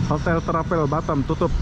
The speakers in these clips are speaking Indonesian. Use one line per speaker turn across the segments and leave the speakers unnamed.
Hotel Travel Batam tutup.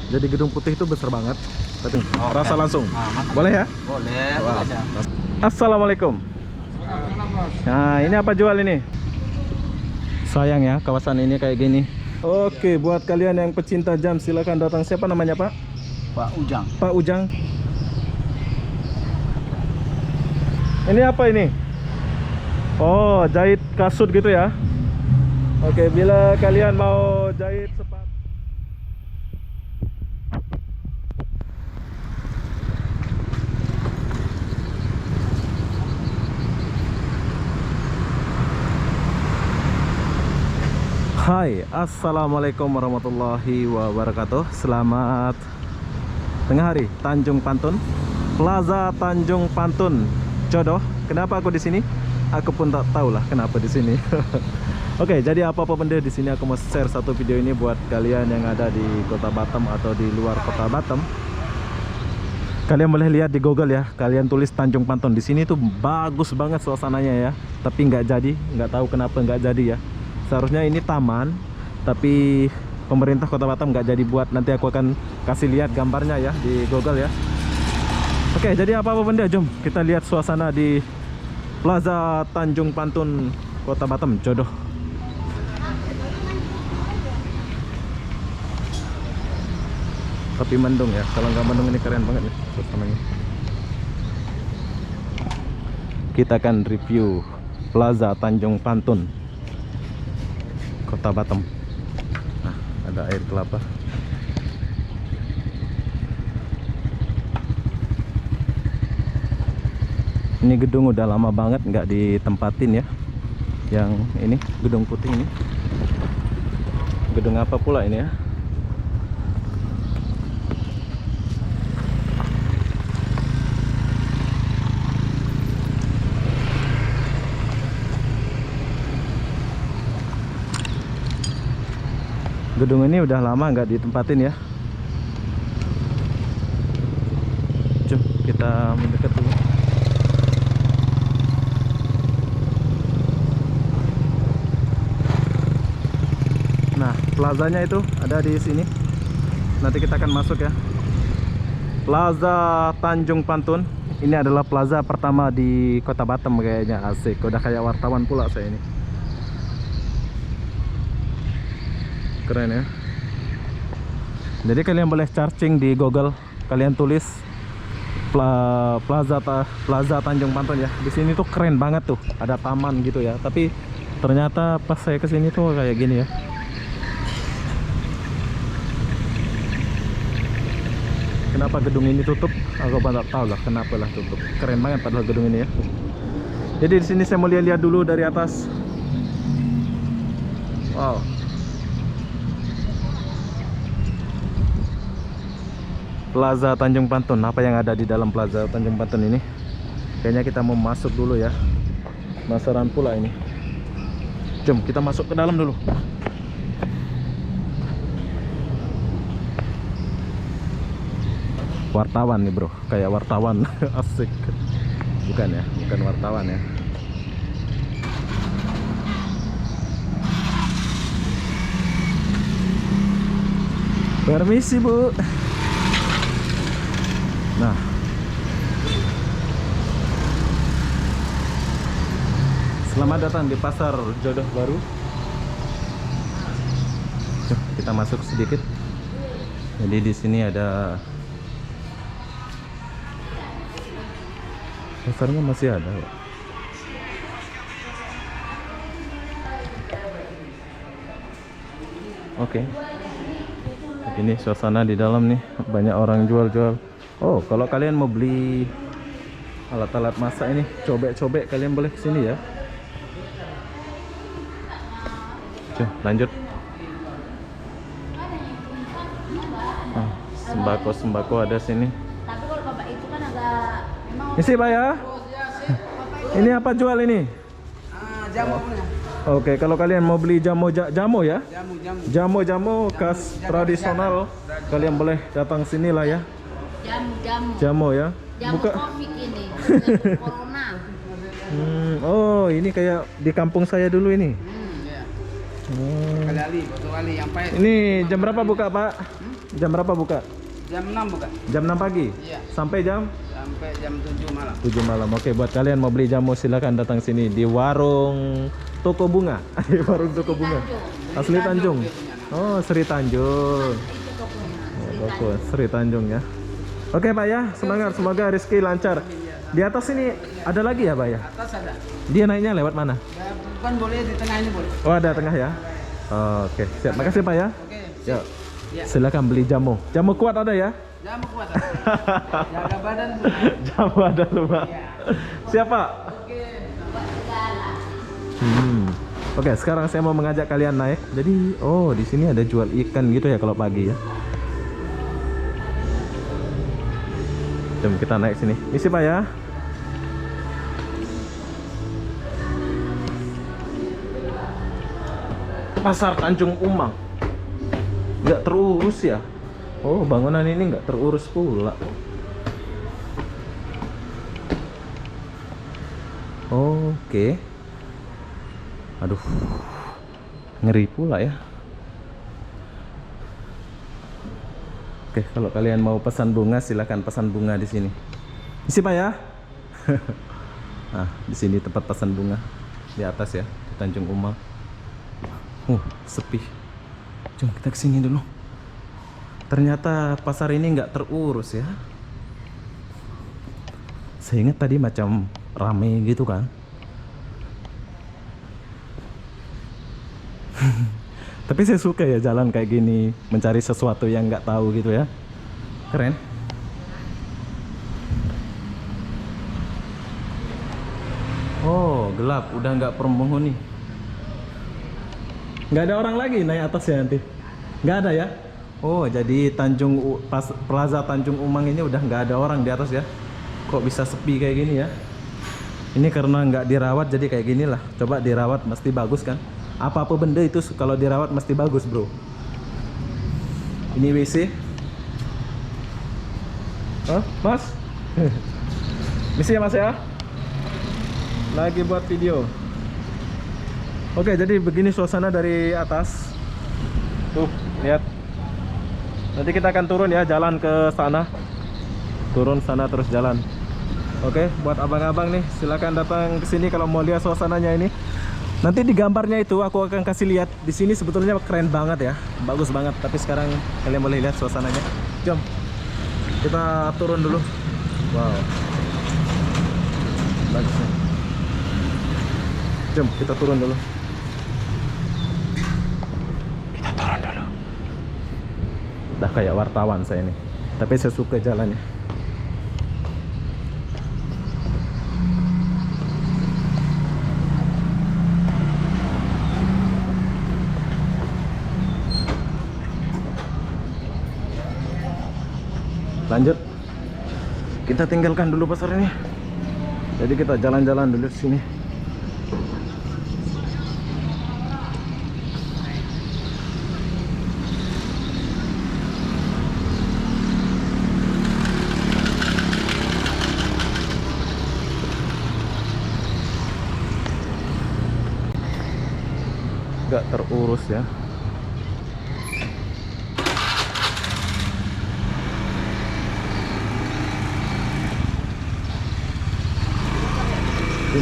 Jadi gedung putih itu besar banget. Tapi rasa langsung. Boleh ya?
Boleh,
Wah.
aja.
Assalamualaikum. Nah, ini apa jual ini? Sayang ya kawasan ini kayak gini. Oke, buat kalian yang pecinta jam silakan datang. Siapa namanya, Pak?
Pak Ujang.
Pak Ujang. Ini apa ini? Oh, jahit kasut gitu ya. Oke, bila kalian mau jahit sepatu. Hai, assalamualaikum warahmatullahi wabarakatuh. Selamat tengah hari, Tanjung Pantun, Plaza Tanjung Pantun, Jodoh. Kenapa aku di sini? Aku pun tak tahu lah kenapa di sini. Oke, jadi apa-apa benda di sini aku mau share satu video ini buat kalian yang ada di Kota Batam atau di luar Kota Batam. Kalian boleh lihat di Google ya. Kalian tulis Tanjung Pantun. Di sini tuh bagus banget suasananya ya. Tapi nggak jadi, nggak tahu kenapa nggak jadi ya. Seharusnya ini taman, tapi pemerintah Kota Batam nggak jadi buat. Nanti aku akan kasih lihat gambarnya ya di Google ya. Oke, jadi apa-apa benda, jom kita lihat suasana di Plaza Tanjung Pantun, Kota Batam, Jodoh. Tapi mendung ya, kalau nggak mendung ini keren banget nih suasananya. Kita akan review Plaza Tanjung Pantun, Kota Batam. Nah, ada air kelapa. Ini gedung udah lama banget nggak ditempatin ya. Yang ini gedung putih ini. Gedung apa pula ini ya? Gedung ini udah lama nggak ditempatin ya. Cuk, kita mendekat dulu. Nah, plazanya itu ada di sini. Nanti kita akan masuk ya. Plaza Tanjung Pantun. Ini adalah plaza pertama di Kota Batam kayaknya. Asik, udah kayak wartawan pula saya ini. Keren ya. Jadi kalian boleh searching di Google, kalian tulis Plaza Tanjung Pantun ya. Di sini tuh keren banget tuh, ada taman gitu ya. Tapi ternyata pas saya kesini tuh kayak gini ya. Kenapa gedung ini tutup? Aku tak tahu lah kenapa lah tutup. Keren banget padahal gedung ini ya. Jadi di sini saya mau lihat dulu dari atas. Wow. Plaza Tanjung Pantun, apa yang ada di dalam Plaza Tanjung Pantun ini? Kayaknya kita mau masuk dulu ya. Penasaran pula ini. Jom kita masuk ke dalam dulu. Wartawan nih bro, kayak wartawan. Asik. Bukan ya, bukan wartawan ya. Permisi bu. Nah, selamat datang di Pasar Jodoh Baru. Coba kita masuk sedikit. Jadi di sini ada pasarnya masih ada. Oke. Ini suasana di dalam nih, banyak orang jual-jual. Oh, kalau kalian mau beli alat-alat masak ini, cobek-cobek, kalian boleh kesini ya. Oke, lanjut. Nah, sembako-sembako ada sini.
Tapi kalau bapak itu kan agak
Isi Pak ya. Ini apa jual ini?
Jamu.
Oke, kalau kalian mau beli jamu ya.
Jamu.
Jamu khas tradisional, kalian boleh datang sini lah ya.
jamu
Jamu ya.
Jamu covid ini, jamu corona.
Oh, ini kayak di kampung saya dulu ini.
Ya. Kali Ali, batu Ali yang pahit.
Ini jam berapa buka, Pak? Jam berapa buka?
Jam 6 bukan?
Jam 6 pagi?
Iya.
Sampai jam?
Sampai jam 7 malam.
7 malam. Oke, buat kalian mau beli jamu silakan datang sini di warung toko bunga. Di warung toko bunga. Asli Tanjung.
dia punya nama.
Oh, Sri Tanjung.
Itu tokonya.
Oh, toko Sri Tanjung ya. Oke, Pak ya. Semangat, semoga rezeki lancar. Di atas ini ada lagi ya, Pak ya?
Atas ada.
Dia naiknya lewat mana?
Ya, bukan boleh di tengah ini boleh.
Oh, ada tengah ya. Oke, siap. Makasih, Pak ya.
Oke.
Yuk.
Ya.
Silakan beli jamu. Jamu kuat ada ya?
Jamu kuat. Jaga badan.
Jamu ada semua. Siapa?
Oke.
Oke, sekarang saya mau mengajak kalian naik. Jadi, oh, di sini ada jual ikan gitu ya kalau pagi ya. Jom kita naik sini. Isi, Pak ya. Pasar Tanjung Umang. Nggak terurus ya? Oh, bangunan ini nggak terurus pula. Oke. Aduh, ngeri pula ya. Oke, kalau kalian mau pesan bunga silakan pesan bunga di sini. Isi, Pak ya. Nah, di sini tempat pesan bunga di atas ya, di Tanjung Umang. Sepi. Jom kita kesini dulu. Ternyata pasar ini nggak terurus ya. Saya ingat tadi macam rame gitu kan. Tapi saya suka ya jalan kayak gini, mencari sesuatu yang nggak tahu gitu ya. Keren. Oh, gelap, udah nggak penghuni. Nggak ada orang lagi naik atas ya nanti? Nggak ada ya? Oh, jadi Plaza Tanjung Umang ini udah nggak ada orang di atas ya? Kok bisa sepi kayak gini ya? Ini karena nggak dirawat jadi kayak gini lah. Coba dirawat mesti bagus kan? Apa-apa benda itu kalau dirawat mesti bagus, bro. Ini WC. Hah, Mas? Misi ya, Mas ya? Lagi buat video. Oke, jadi begini suasana dari atas. Tuh, lihat. Nanti kita akan turun ya, jalan ke sana. Turun sana terus jalan. Oke, buat abang-abang nih, silakan datang ke sini kalau mau lihat suasananya ini. Nanti di gambarnya itu aku akan kasih lihat. Di sini sebetulnya keren banget ya, bagus banget. Tapi sekarang kalian boleh lihat suasananya. Jom, kita turun dulu. Wow, bagusnya. Jom, kita turun dulu. Udah kayak wartawan saya nih, tapi saya suka jalannya. Lanjut, kita tinggalkan dulu pasar ini. Jadi kita jalan-jalan dulu sini. Gak terurus ya.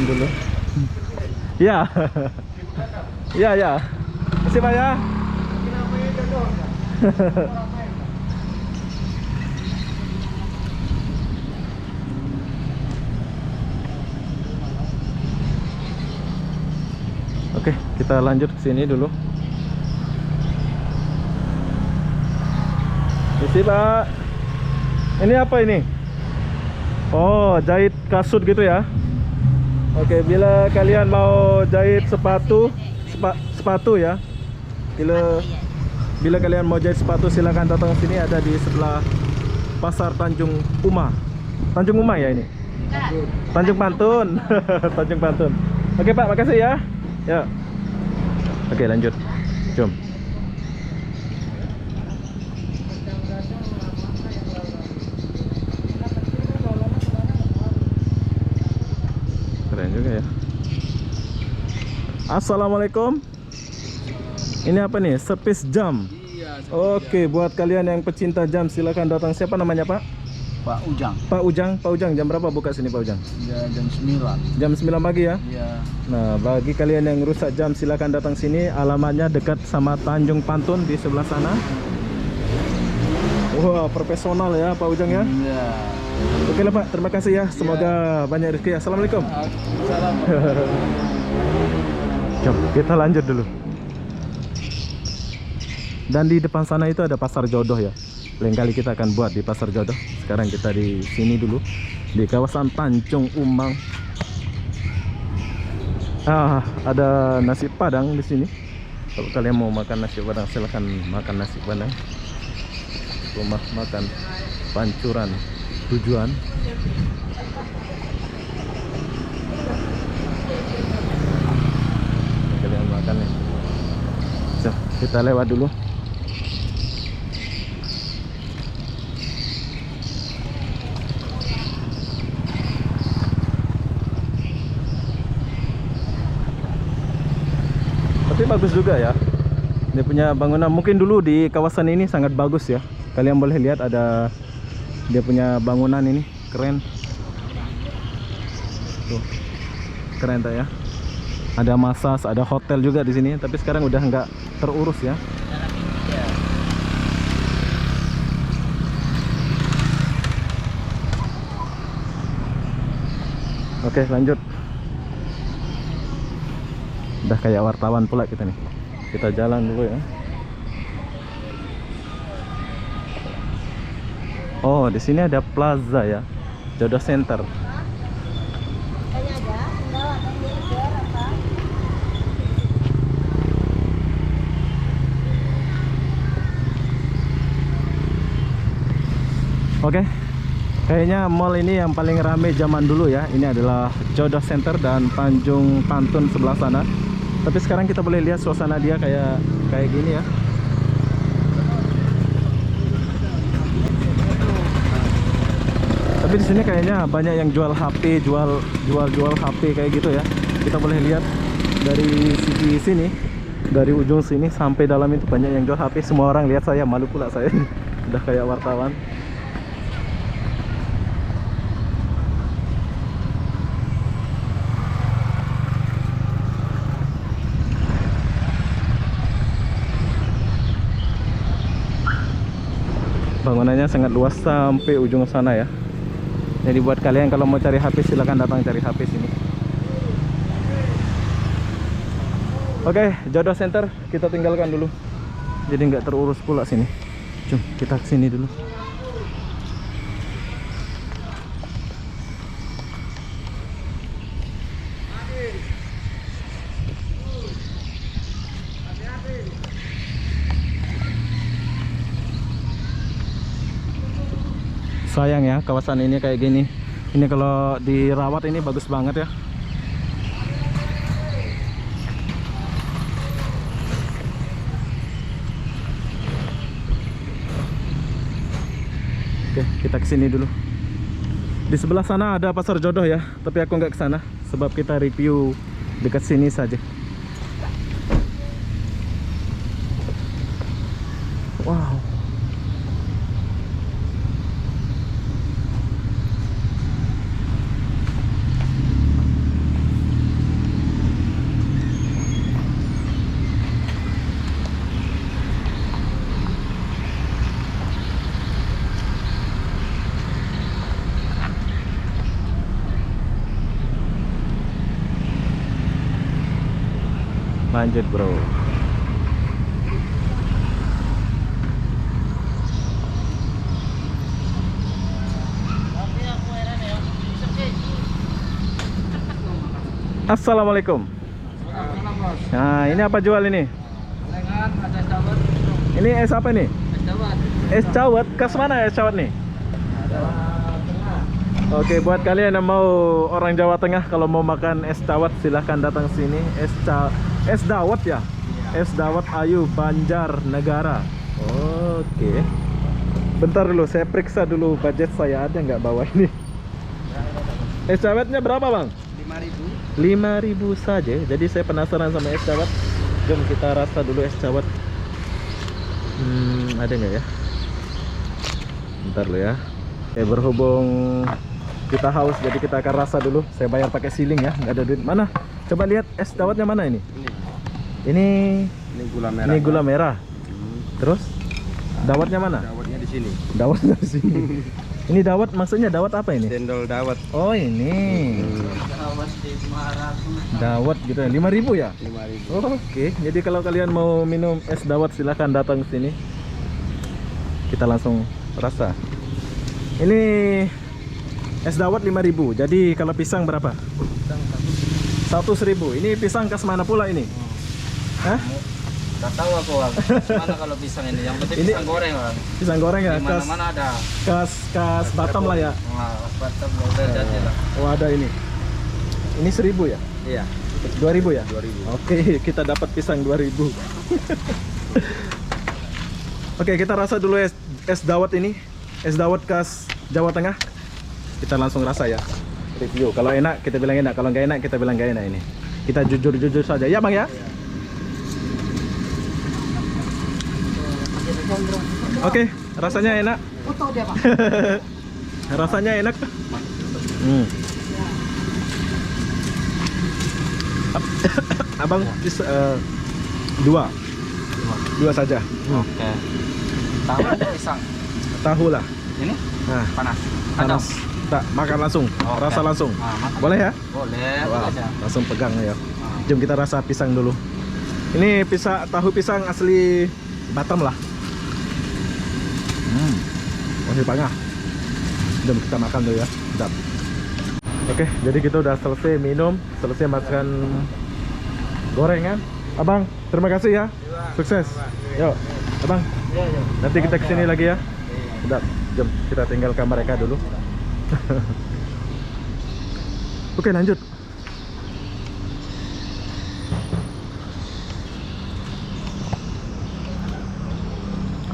Dulu. Ya. Ya, ya. Masih, Pak ya. Oke, kita lanjut ke sini dulu. Isi, Pak. Ini apa ini? Oh, jahit kasut gitu ya. Oke, bila kalian mau jahit sepatu ya. Bila kalian mau jahit sepatu silakan datang ke sini, ada di sebelah Pasar Tanjung Umang. Tanjung Umang ya ini? Tanjung Pantun. Tanjung Pantun. Oke, Pak, makasih ya. Ya. Oke, lanjut. Jom. Keren juga ya. Assalamualaikum. Ini apa nih? Service jam.
Iya.
Oke, buat kalian yang pecinta jam silakan datang. Siapa namanya Pak?
Pak Ujang.
Pak Ujang. Pak Ujang jam berapa buka sini Pak Ujang?
Ya, jam 9.
Jam 9 pagi ya.
Iya.
Nah, bagi kalian yang rusak jam silakan datang sini. Alamatnya dekat sama Tanjung Pantun di sebelah sana. Wah, profesional ya Pak Ujang ya.
Iya.
Oke lah Pak, terima kasih ya. Semoga banyak rezeki. Assalamualaikum.
Salam.
Jom, kita lanjut dulu. Dan di depan sana itu ada pasar jodoh ya. Lain kali kita akan buat di pasar jodoh. Sekarang kita di sini dulu, di kawasan Tanjung Umang. Ada nasi padang di sini. Kalau kalian mau makan nasi padang silahkan makan nasi padang. Rumah makan Pancuran tujuan. Kalian makan nih. So, kita lewat dulu. Tapi bagus juga ya. Dia punya bangunan. Mungkin dulu di kawasan ini sangat bagus ya. Kalian boleh lihat ada dia punya bangunan ini keren. Tuh. Keren tak ya? Ada masas, ada hotel juga di sini, tapi sekarang udah nggak terurus ya. Oke, lanjut. Udah kayak wartawan pula kita nih. Kita jalan dulu ya. Oh, di sini ada plaza ya. Jodoh Center. Oke. Kayaknya mall ini yang paling rame zaman dulu ya. Ini adalah Jodoh Center dan Tanjung Pantun sebelah sana. Tapi sekarang kita boleh lihat suasana dia kayak gini ya. Tapi di sini kayaknya banyak yang jual HP, jual HP kayak gitu ya. Kita boleh lihat dari sisi sini, dari ujung sini sampai dalam itu banyak yang jual HP. Semua orang lihat saya, malu pula saya. Udah kayak wartawan. Bangunannya sangat luas sampai ujung sana ya. Jadi buat kalian kalau mau cari HP silahkan datang cari HP sini. Oke, Jodoh Center kita tinggalkan dulu. Jadi nggak terurus pula sini. Cuma kita kesini dulu. Sayang ya kawasan ini kayak gini. Ini kalau dirawat ini bagus banget ya. Oke, kita kesini dulu. Di sebelah sana ada pasar jodoh ya, tapi aku nggak kesana sebab kita review dekat sini saja. Wow. Lanjut bro. Assalamualaikum. Nah, ini apa jual ini?
Gorengan, ada es dawet.
Ini es apa nih?
Es dawet.
Es cawet. Kas mana es cawet nih? Oke, buat kalian yang mau orang Jawa Tengah kalau mau makan es dawet silahkan datang sini. Es dawet ya? Es dawet Ayu Banjarnegara. Oke. Bentar dulu, saya periksa dulu budget saya ada nggak bawah ini. Es dawetnya berapa bang?
5.000.
5.000 saja. Jadi saya penasaran sama es dawet. Jom kita rasa dulu es dawet. Ada nggak ya? Bentar lo ya. Berhubung kita haus, jadi kita akan rasa dulu. Saya bayar pakai siling ya, nggak ada duit. Mana? Coba lihat es dawetnya mana ini? Ini
gula merah.
ini gula merah. Terus dawetnya mana?
Dawetnya di sini.
Dawetnya di sini. Ini dawet maksudnya dawet apa ini?
Cendol dawet.
Oh ini. Dawet gitu ya. 5.000 ya?
5.000.
Oh, oke. Jadi kalau kalian mau minum es dawet silahkan datang ke sini. Kita langsung rasa. Ini es dawet 5.000. Jadi kalau pisang berapa? 100.000. Ini pisang khas mana pula ini? Hah?
Gak tahu aku bang. Mana kalau pisang ini? Yang penting
Ini-
pisang goreng bang.
Pisang goreng ya?
Di mana-mana ada.
Khas Batam lah ya.
Nah, Batam udah jadi lah.
Oh ada ini. Ini 1.000 ya?
Iya.
2.000 ya?
2.000.
Oke, kita dapat pisang 2.000. Oke, kita rasa dulu es dawet ini. Es dawet khas Jawa Tengah. Kita langsung rasa ya. Review. Kalau enak kita bilang enak, kalau nggak enak kita bilang nggak enak ini. Kita jujur-jujur saja. Ya, Bang ya? Oke, rasanya enak. Rasanya enak. Abang dua saja.
Oke. Tahu ada pisang.
Tahu lah.
Ini
Nah,
panas.
panas. Tak makan langsung,
Oke.
rasa langsung.
Makan.
Boleh ya?
Boleh.
Wah,
Boleh aja.
langsung pegang ya. Jom kita rasa pisang dulu. Ini tahu pisang asli Batam lah. Masih pangah. Jom kita makan dulu ya. Sedap. Oke, jadi kita udah selesai minum, selesai makan gorengan. Abang, terima kasih ya. Sukses. Yuk, Abang. Nanti kita kesini lagi ya. Sedap. Jom kita tinggalkan mereka dulu. Oke, lanjut.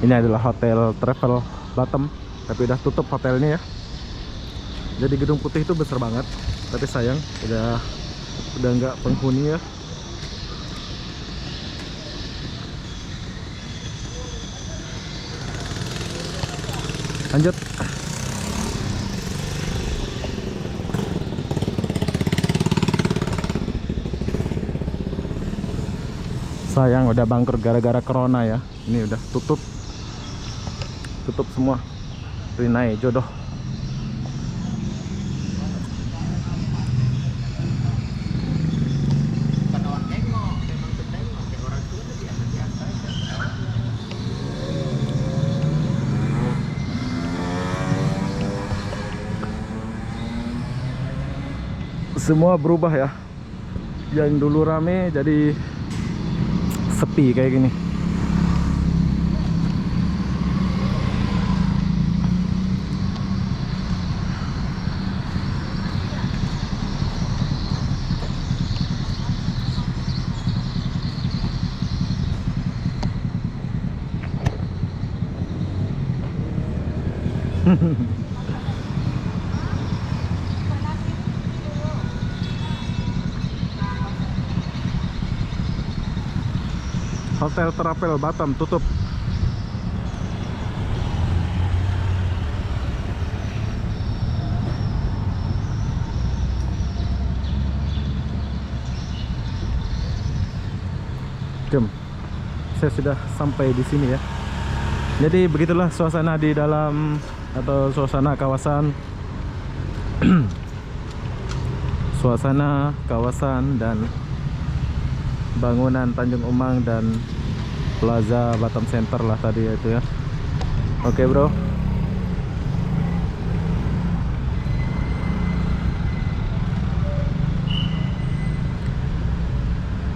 Ini adalah hotel travel Batam, tapi udah tutup hotelnya ya. Jadi gedung putih itu besar banget, tapi sayang udah nggak penghuni ya. Lanjut. Sayang udah bangkrut gara-gara corona ya. Ini udah tutup semua. Rinai jodoh. Semua berubah ya. Yang dulu rame jadi sepi kayak gini. Hotel Travel Batam tutup. Jom, saya sudah sampai di sini ya. Jadi begitulah suasana di dalam atau suasana kawasan suasana kawasan dan bangunan Tanjung Umang dan Plaza Batam Center lah tadi itu ya. Oke bro.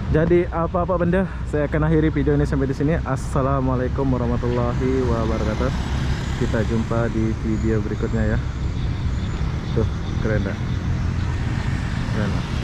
Jadi apa-apa benda, saya akan akhiri video ini sampai di sini. Assalamualaikum warahmatullahi wabarakatuh. Kita jumpa di video berikutnya ya. Tuh, keren dah. Keren lah.